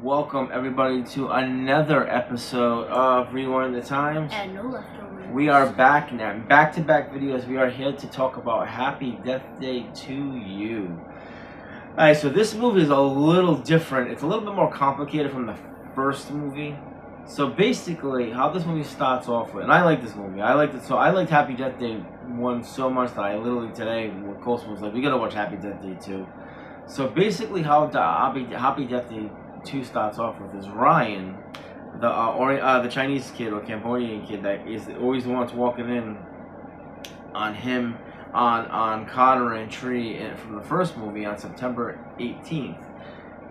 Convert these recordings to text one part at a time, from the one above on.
Welcome everybody to another episode of Rewind the Times. And no leftovers. We are back now, back-to-back videos. We are here to talk about Happy Death Day to You. Alright, so this movie is a little different. It's a little bit more complicated from the first movie. So basically, how this movie starts off with, and I like this movie. I liked Happy Death Day 1 so much that I literally today, when Coulson was like, we gotta watch Happy Death Day 2. So basically, how the Happy Death Day 2 starts off with is Ryan, the Chinese kid or Cambodian kid that is always the one that's walking in on him, on Carter and Tree from the first movie on September 18th.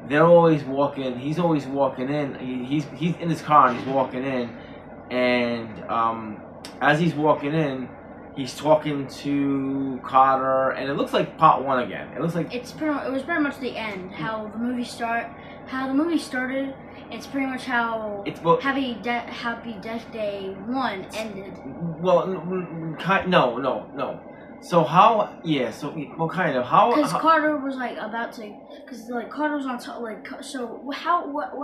They're always walking. He's always walking in. He's in his car and he's walking in, and as he's walking in, he's talking to Carter, and it looks like part one again. It looks like it was pretty much the end. How the movie started. It's pretty much how Happy Death Day 1 ended. Well, no. So how? Yeah. So well, kind of how? Because Carter was like about to, because like Carter was on top. Like so, what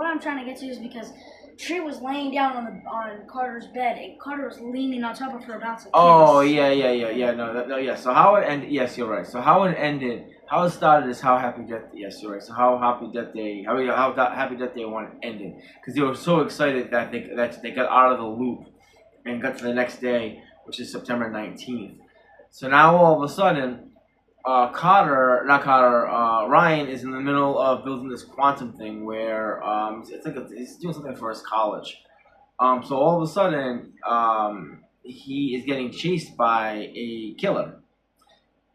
I'm trying to get to is because Tree was laying down on Carter's bed, and Carter was leaning on top of her about to kiss. Oh yeah. No, yeah. So how it ended? Yes, you're right. So how it ended? How it started is how Happy Death. Yes, you're right. So how Happy Death Day? How Happy Death Day 1 ended? Because they were so excited that they got out of the loop and got to the next day, which is September 19th. So now all of a sudden, Ryan is in the middle of building this quantum thing where it's like he's doing something for his college. So all of a sudden, he is getting chased by a killer,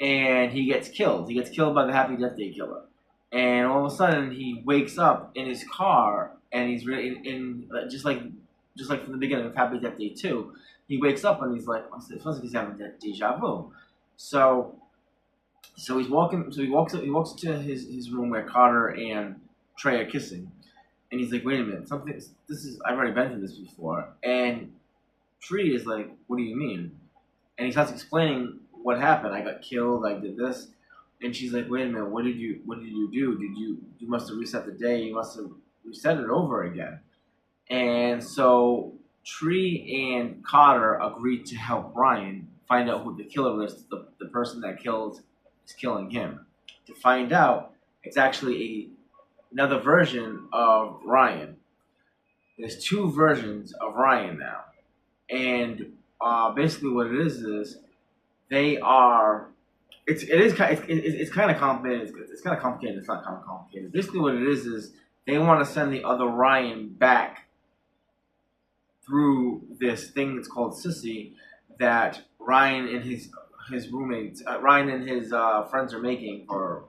and he gets killed. He gets killed by the Happy Death Day killer, and all of a sudden he wakes up in his car, and he's really in just like from the beginning of Happy Death Day 2. He wakes up and he's like, it feels like he's having deja vu. So he's walking. So he walks to his room where Carter and Trey are kissing, and he's like, wait a minute, I've already been through this before. And Tree is like, what do you mean? And he starts explaining what happened. I got killed. I did this. And she's like, wait a minute, what did you do? You must have reset the day. You must have reset it over again. And so Tree and Carter agreed to help Ryan find out who the killer is. The person that is killing him. To find out, it's actually another version of Ryan. There's two versions of Ryan now, and basically what it is they are. It's kind of complicated. It's kind of complicated. It's not kind of complicated. Basically, what it is they want to send the other Ryan back through this thing that's called Sissy that Ryan and his roommates, Ryan and his friends are making for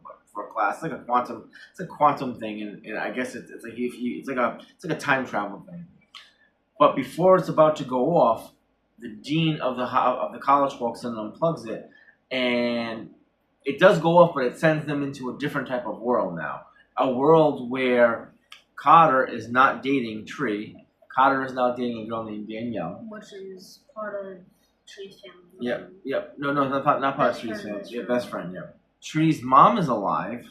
class. It's like a quantum thing, and I guess it's like a time travel thing. But before it's about to go off, the dean of the college walks in and unplugs it, and it does go off, but it sends them into a different type of world now. A world where Carter is not dating Tree. Carter is now dating a girl named Danielle, which is part of Tree's family. Yep. No, not part of Tree's family. Yeah, best friend. Yeah. Tree's mom is alive,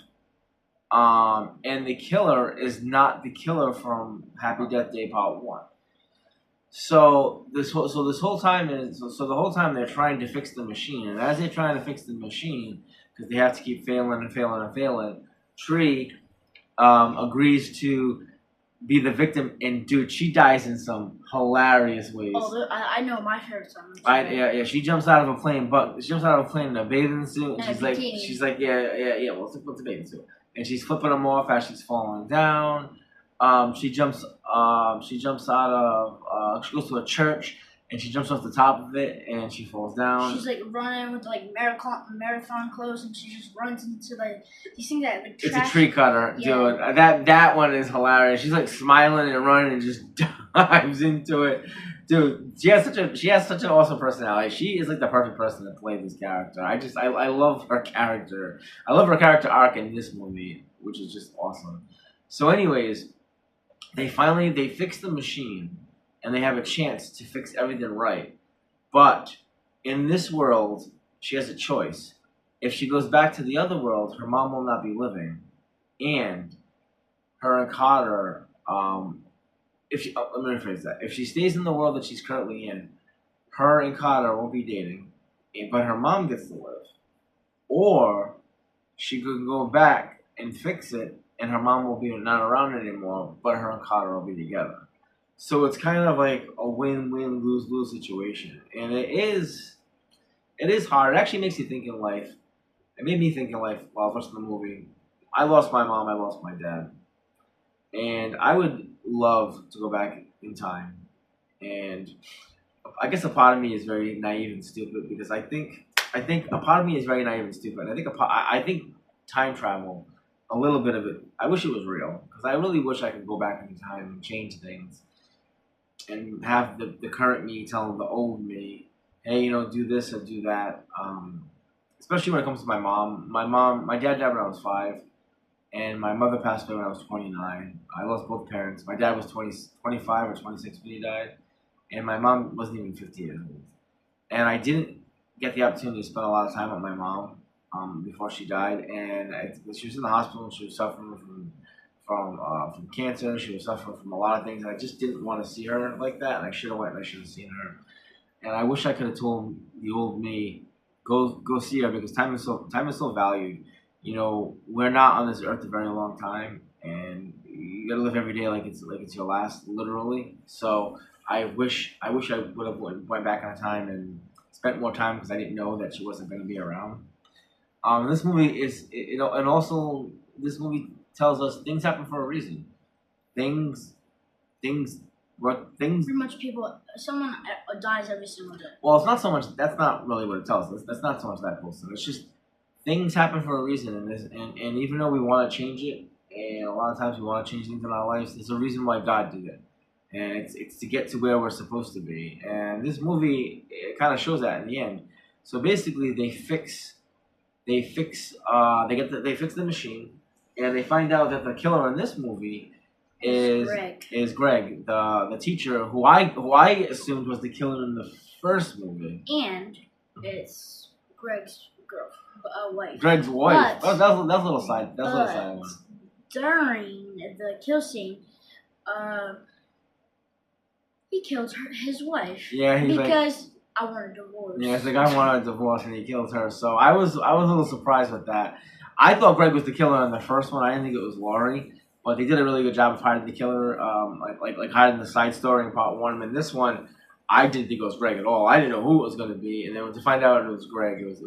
and the killer is not the killer from Happy Death Day Part 1. So the whole time they're trying to fix the machine, and as they're trying to fix the machine, because they have to keep failing, Tree agrees to be the victim, and dude, she dies in some hilarious ways. Oh, I know my favorite song. Yeah. She jumps out of a plane, in a bathing suit, and she's like, yeah. Well, it's a bathing suit, and she's flipping them off as she's falling down. She jumps out of. She goes to a church, and she jumps off the top of it, and she falls down. She's like running with like marathon clothes, and she just runs into like these things that like trash. It's a tree cutter, dude. That one is hilarious. She's like smiling and running and just dives into it, dude. She has such an awesome personality. She is like the perfect person to play this character. I love her character. I love her character arc in this movie, which is just awesome. So, anyways, they fix the machine. And they have a chance to fix everything right. But in this world, she has a choice. If she goes back to the other world, her mom will not be living. And her and Carter if she, let me rephrase that. If she stays in the world that she's currently in, her and Carter won't be dating, but her mom gets to live. Or she could go back and fix it, and her mom will be not around anymore, but her and Carter will be together. So it's kind of like a win-win, lose-lose situation, and it is hard. It actually makes you think in life. It made me think in life while I was watching the movie. I lost my mom. I lost my dad, and I would love to go back in time. And I guess a part of me is very naive and stupid because I think a part of me is very naive and stupid. I think time travel, a little bit of it. I wish it was real because I really wish I could go back in time and change things and have the current me telling the old me, hey, do this or do that. Especially when it comes to my mom. My dad died when I was 5, and my mother passed away when I was 29. I lost both parents. My dad was 25 or 26 when he died, and my mom wasn't even 50 years old. And I didn't get the opportunity to spend a lot of time with my mom before she died. And she was in the hospital, and she was suffering from cancer. She was suffering from a lot of things, and I just didn't want to see her like that. And I should have went and I should have seen her. And I wish I could have told the old me, go see her because time is so valued. We're not on this earth a very long time, and you gotta live every day like it's your last, literally. So I wish I would have went back on time and spent more time because I didn't know that she wasn't going to be around. This movie and also this movie tells us things happen for a reason. Things, things, things. Pretty much someone dies every single day. Well, it's not so much. That's not really what it tells us. That's not so much that close. It's just things happen for a reason, and even though we want to change it, and a lot of times we want to change things in our lives, there's a reason why God did it, and it's to get to where we're supposed to be. And this movie it kind of shows that in the end. So basically, they fix the machine, and they find out that the killer in this movie is Greg, the teacher who I assumed was the killer in the first movie, and it's Greg's wife. Greg's wife. That's a little side. That's a little side one. During the kill scene, he killed his wife. Yeah, because I want a divorce. Yeah, it's like I wanted a divorce and he killed her. So I was a little surprised with that. I thought Greg was the killer in the first one. I didn't think it was Laurie, but they did a really good job of hiding the killer, like hiding the side story in part 1. And in this one, I didn't think it was Greg at all. I didn't know who it was going to be, and then to find out it was Greg, it was.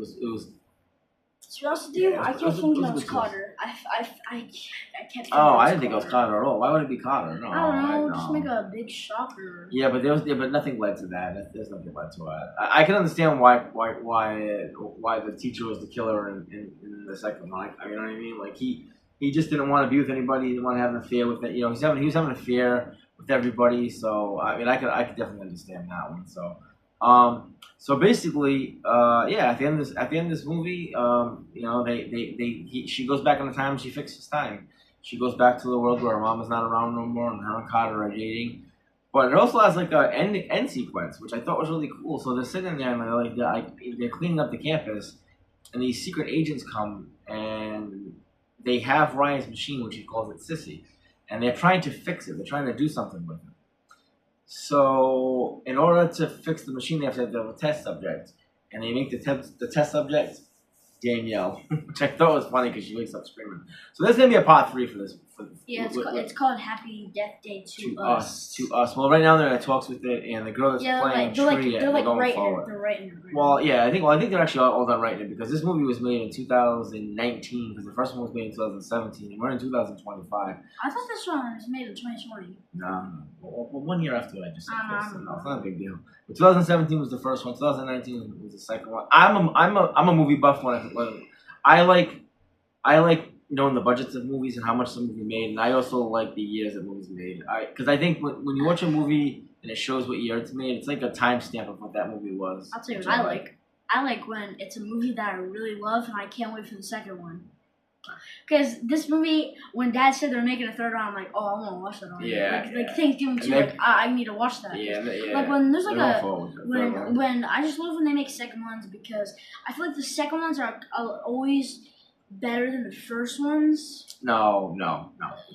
To be honest with you, I kept thinking it was Carter. I kept thinking I didn't think it was Carter at all. Why would it be Carter? No, I don't know. Just make a big shocker. Yeah, but but nothing led to that. There's nothing led to it. I can understand why the teacher was the killer in the second one. You know what I mean? Like he just didn't want to be with anybody. He didn't want to have an affair with it. He was having an affair with everybody. So I could definitely understand that one. So basically, at the end of this movie, she goes back in the time and she fixes time. She goes back to the world where her mom is not around no more, and her and Carter are dating. But it also has like a end sequence, which I thought was really cool. So they're sitting there and they're cleaning up the campus, and these secret agents come and they have Ryan's machine, which he calls it Sissy, and they're trying to fix it. They're trying to do something with it. So, in order to fix the machine, they have to have a test subject, and they make the test subject Danielle, which I thought was funny because she wakes up screaming. So there's gonna be a part 3 for this. It's called Happy Death Day to Us. To Us. Well, right now they're in talks with it, and the girl that's playing Tree. They're writing it. Well, yeah, I think they're actually all done writing it because this movie was made in 2019 because the first one was made in 2017, and we're in 2025. I thought this one was made in 2020. No. Well, 1 year after I just said this, so no, it's not a big deal. But 2017 was the first one. 2019 was the second one. I'm a movie buff when I like knowing the budgets of movies and how much the movie made, and I also like the years that movies made. Because I think when you watch a movie and it shows what year it's made, it's like a timestamp of what that movie was. I'll tell you what I like. I like when it's a movie that I really love and I can't wait for the second one. Because this movie, when Dad said they're making a third one, I'm like, oh, I want to watch that already. Yeah. Like Thanksgiving too. I need to watch that. Yeah. Like when there's like when I just love when they make second ones because I feel like the second ones are always better than the first ones. No.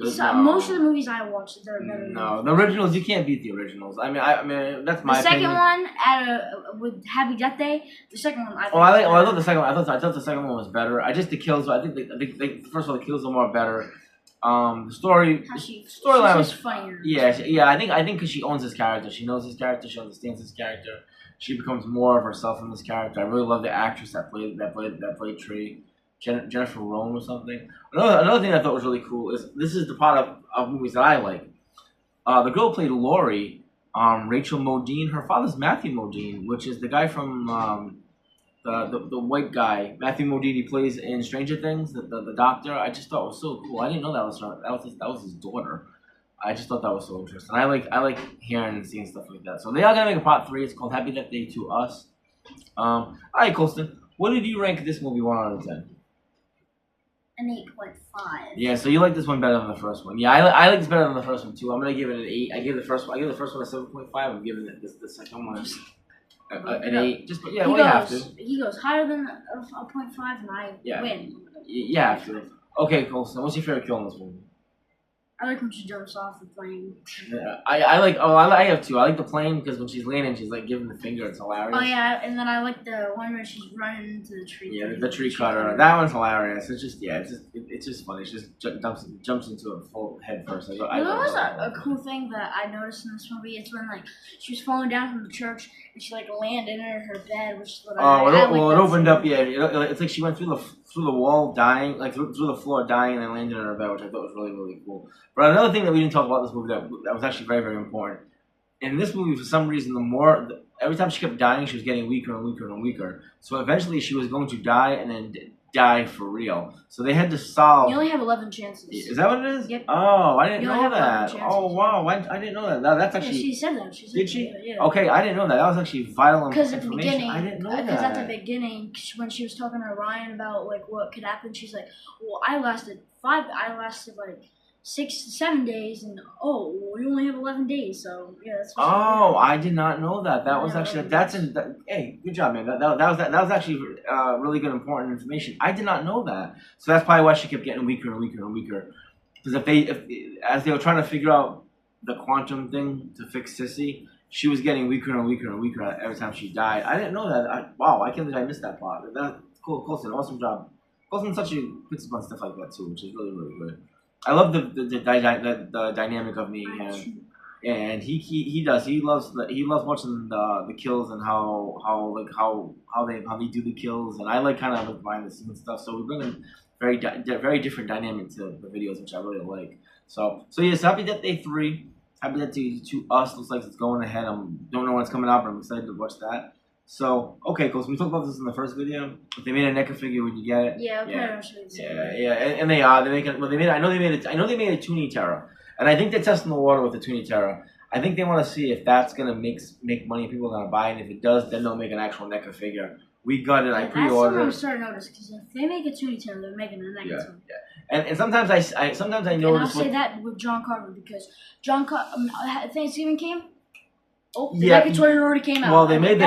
Most of the movies I watched, they're better. No, the originals, you can't beat the originals. I mean, that's my opinion. The second one, with Happy Death Day, the second one. I thought the second one. I thought the second one was better. The kills. I think first of all, the kills are more better. The storyline was funnier. Yeah. I think because she owns his character, she knows his character, she understands his character. She becomes more of herself in this character. I really love the actress that played Tree, Jennifer Rowan or something. Another thing I thought was really cool is this is the part of movies that I like. The girl played Laurie, Rachel Modine. Her father's Matthew Modine, which is the guy from the white guy. Matthew Modine, he plays in Stranger Things, the doctor. I just thought was so cool. I didn't know that was his daughter. I just thought that was so interesting. I like hearing and seeing stuff like that. So they are gonna make a part 3. It's called Happy Death Day to Us. All right, Colston, what did you rank this movie 1 out of 10? An 8.5. Yeah, so you like this one better than the first one. Yeah, I like this better than the first one too. I'm gonna give it an 8. I gave the first one a 7.5. I'm giving it the second one an 8. Just you have to. He goes higher than a 0.5, and I win. You have to. Okay, Colston, what's your favorite kill in this movie? I like when she jumps off the plane. Yeah, I have 2. I like the plane because when she's landing, she's like giving the finger. It's hilarious. Oh yeah, and then I like the one where she's running into the tree. Yeah, the tree cutter. That one's hilarious. It's just funny. She just jumps into it full head first. You know, was a cool thing that I noticed in this movie. It's when like she was falling down from the church and she like landed in her bed, which is what it opened up. Yeah, it's like she went through the wall, dying, like through the floor, dying, and then landed in her bed, which I thought was really, really cool. But another thing that we didn't talk about in this movie that was actually very, very important. In this movie, for some reason, every time she kept dying, she was getting weaker and weaker and weaker. So eventually, she was going to die and then die for real. So they had to solve. You only have 11 chances. Is that what it is? Yep. Oh, I didn't know that. Oh wow, I didn't know that. That's actually. Yeah, she said that. Did she? Yeah. Okay, I didn't know that. That was actually vital information. Because at the beginning, I didn't know that. Because at the beginning, when she was talking to Ryan about like what could happen, she's like, "Well, I lasted like 6 to 7 days, and we only have 11 days, so yeah, that's." I did not know that. That was actually hey, good job, man. That was actually really good, important information. I did not know that. So that's probably why she kept getting weaker and weaker and weaker. Because as they were trying to figure out the quantum thing to fix Sissy, she was getting weaker and weaker and weaker every time she died. I didn't know that. I can't believe I missed that part. That's cool, Colston. Awesome job. Colston actually puts up on stuff like that too, which is really, really good. I love the dynamic of me and him, and he does. He loves watching the kills and how they do the kills, and I like kind of like behind the scenes stuff. So we bring in very different dynamic to the videos, which I really like. So yes, Happy Death Day 3, Happy Death Day to Us looks like it's going ahead. Don't know when it's coming out, but I'm excited to watch that. So, okay, cool. So we talked about this in the first video. If they made a NECA figure, would you get it? Yeah, and they are. I know they made a Toonie Terror, and I think they're testing the water with the Toonie Terror. I think they want to see if that's gonna make money. People are gonna buy it. And if it does, then they'll make an actual NECA figure. We got it. I pre-ordered. That's what I'm starting to notice, because if they make a Toonie Terror, they're making a NECA too. Yeah. And sometimes I notice. And I'll say that with John Carver, because Thanksgiving came. Oh, the NECA toy already came out. Well, they made the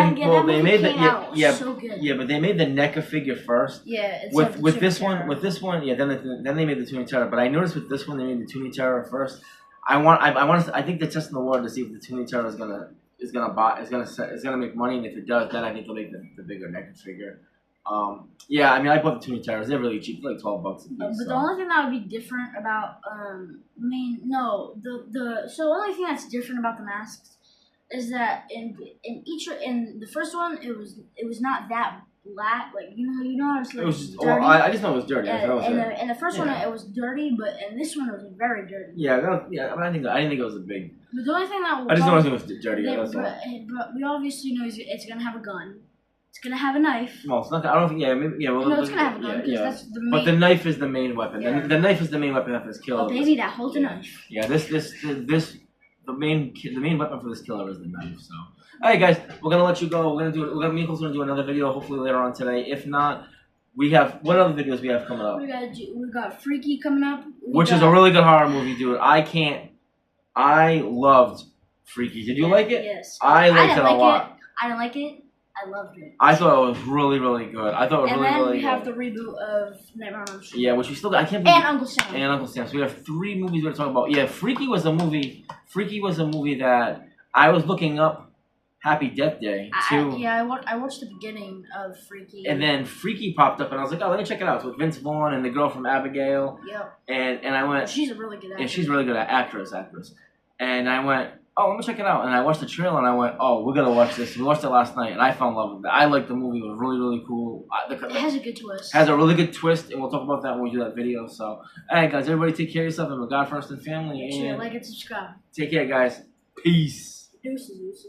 Yeah, but they made the NECA figure first. Yeah, it's with this one, yeah. Then they made the Toonie Terror. But I noticed with this one, they made the Toonie Terror first. I think they're testing the water to see if the Toonie Terror is gonna make money, and if it does, then I think they'll make the bigger NECA figure. Yeah, I mean, I bought the Toonie Terrors. They're really cheap, like $12 a piece. But the only thing that would be different about, the only thing that's different about the masks is that in the first one it was not that black, like you know how it's like it was dirty. I just know it was dirty. In the first one it was dirty, but in this one it was very dirty. Yeah, I didn't think it was a big. But the only thing that I just know it was dirty. But we obviously know it's gonna have a gun. It's gonna have a knife. Well, it's not. I don't think. Yeah, maybe. Yeah. Well, no, it's gonna have a gun. That's the main. But the knife is the main weapon. Yeah. The knife is the main weapon of this killer. Oh, baby, that holds a knife. Yeah. The main weapon for this killer is the knife. So, all right, guys, we're gonna let you go. Me and Cole's gonna do another video hopefully later on today. If not, we have what other videos we have coming up? We got Freaky coming up, which is a really good horror movie, dude. I loved Freaky. Did you like it? Yes. I liked it a lot. I didn't like it. I loved it. I thought it was really, really good. I thought it was And really, then really we good. have the reboot of Nightmare on Elm Street. Yeah, which we still got. I can't believe. And Uncle Sam. And Uncle Sam. So we have 3 movies we're talking about. Yeah, Freaky was a movie. Freaky was a movie that I was looking up. Happy Death Day too. I watched the beginning of Freaky. And then Freaky popped up, and I was like, oh, let me check it out. It's with Vince Vaughn and the girl from Abigail. Yep. And I went. She's a really good actress. And she's really good at actress. And I went, oh, let me check it out. And I watched the trailer, and I went, oh, we're gonna watch this. We watched it last night, and I fell in love with it. I liked the movie. It was really, really cool. It has a good twist. Has a really good twist, and we'll talk about that when we do that video. So, all right, guys, everybody take care of yourself and with God first and family. Make sure you like and subscribe. Take care, guys. Peace. Deuces.